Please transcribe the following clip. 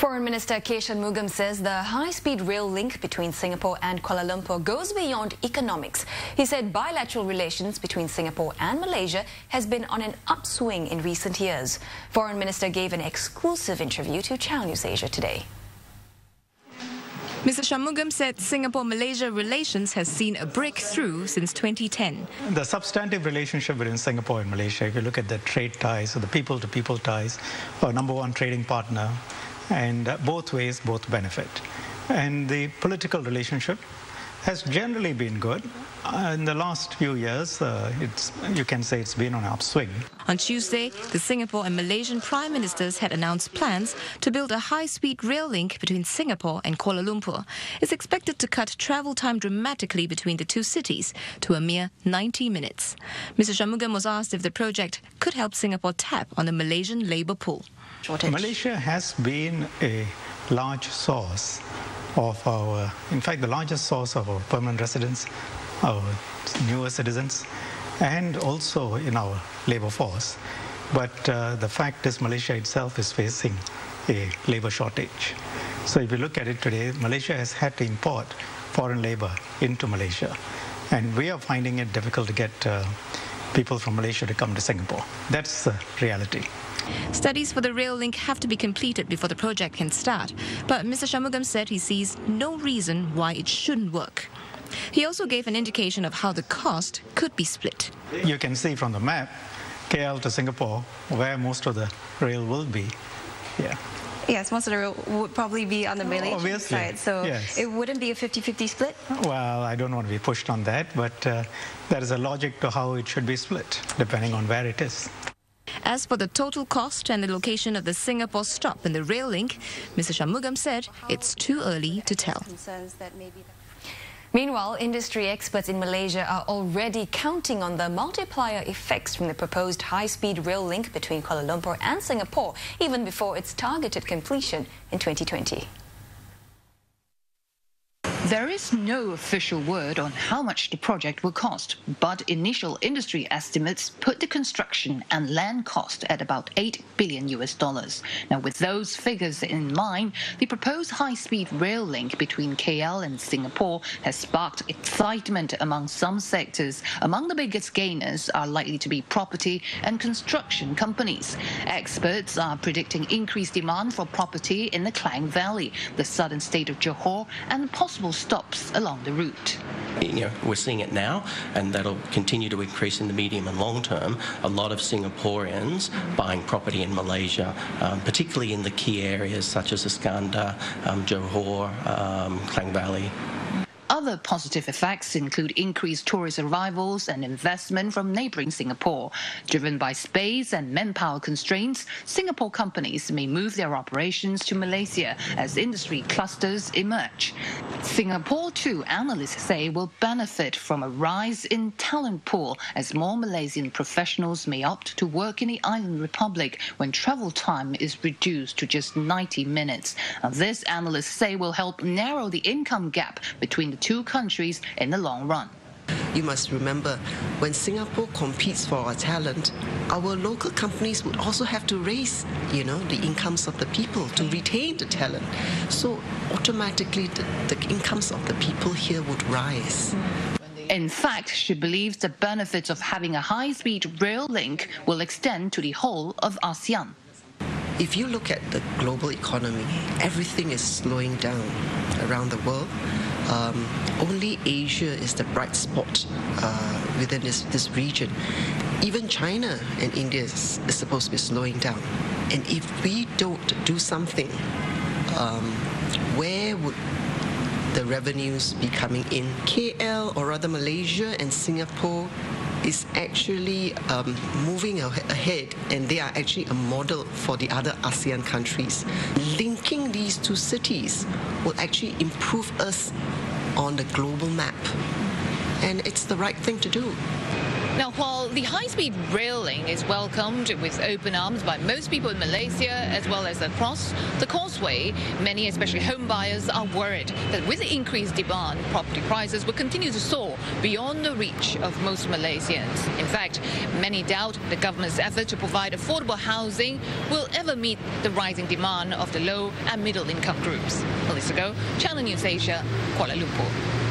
Foreign Minister K Shanmugam says the high-speed rail link between Singapore and Kuala Lumpur goes beyond economics. He said bilateral relations between Singapore and Malaysia has been on an upswing in recent years. Foreign Minister gave an exclusive interview to Channel NewsAsia today. Mr. Shanmugam said Singapore-Malaysia relations has seen a breakthrough since 2010. The substantive relationship between Singapore and Malaysia, if you look at the trade ties or the people-to-people ties, our number one trading partner, and both ways, both benefit. And the political relationship has generally been good. In the last few years, you can say it's been on an upswing. On Tuesday, the Singapore and Malaysian Prime Ministers had announced plans to build a high-speed rail link between Singapore and Kuala Lumpur. It's expected to cut travel time dramatically between the two cities to a mere 90 minutes. Mr. Shanmugam was asked if the project could help Singapore tap on the Malaysian labour pool. Malaysia has been a large source of our, in fact, the largest source of our permanent residents, our newer citizens, and also in our labour force. But the fact is Malaysia itself is facing a labour shortage. So if you look at it today, Malaysia has had to import foreign labour into Malaysia. And we are finding it difficult to get people from Malaysia to come to Singapore. That's the reality. Studies for the rail link have to be completed before the project can start, but Mr. Shanmugam said he sees no reason why it shouldn't work. He also gave an indication of how the cost could be split. You can see from the map, KL to Singapore, where most of the rail will be. Yeah. Yes, most of the rail would probably be on the Malaysian side, so yes. It wouldn't be a 50-50 split? Well, I don't want to be pushed on that, but there is a logic to how it should be split, depending on where it is. As for the total cost and the location of the Singapore stop in the rail link, Mr. Shanmugam said it's too early to tell. Meanwhile, industry experts in Malaysia are already counting on the multiplier effects from the proposed high-speed rail link between Kuala Lumpur and Singapore, even before its targeted completion in 2020. There is no official word on how much the project will cost, but initial industry estimates put the construction and land cost at about $8 billion. Now, with those figures in mind, the proposed high-speed rail link between KL and Singapore has sparked excitement among some sectors. Among the biggest gainers are likely to be property and construction companies. Experts are predicting increased demand for property in the Klang Valley, the southern state of Johor, and possible stops along the route. We're seeing it now, and that'll continue to increase in the medium and long term. A lot of Singaporeans buying property in Malaysia, particularly in the key areas such as Iskandar, Johor, Klang Valley. Other positive effects include increased tourist arrivals and investment from neighbouring Singapore. Driven by space and manpower constraints, Singapore companies may move their operations to Malaysia as industry clusters emerge. Singapore, too, analysts say, will benefit from a rise in talent pool as more Malaysian professionals may opt to work in the island republic when travel time is reduced to just 90 minutes. Now, this, analysts say, will help narrow the income gap between the two countries in the long run. You must remember, when Singapore competes for our talent, our local companies would also have to raise, the incomes of the people to retain the talent. So automatically, the incomes of the people here would rise. In fact, she believes the benefits of having a high-speed rail link will extend to the whole of ASEAN. If you look at the global economy, everything is slowing down around the world. Only Asia is the bright spot within this region. Even China and India is supposed to be slowing down. And if we don't do something, where would the revenues be coming in? KL, or rather Malaysia and Singapore, is actually moving ahead, and they are actually a model for the other ASEAN countries. Linking these two cities will actually improve us on the global map, and it's the right thing to do. Now, while the high-speed rail link is welcomed with open arms by most people in Malaysia as well as across the causeway, many, especially home buyers, are worried that with the increased demand, property prices will continue to soar beyond the reach of most Malaysians. In fact, many doubt the government's effort to provide affordable housing will ever meet the rising demand of the low and middle income groups. Melissa Go, Channel NewsAsia, Kuala Lumpur.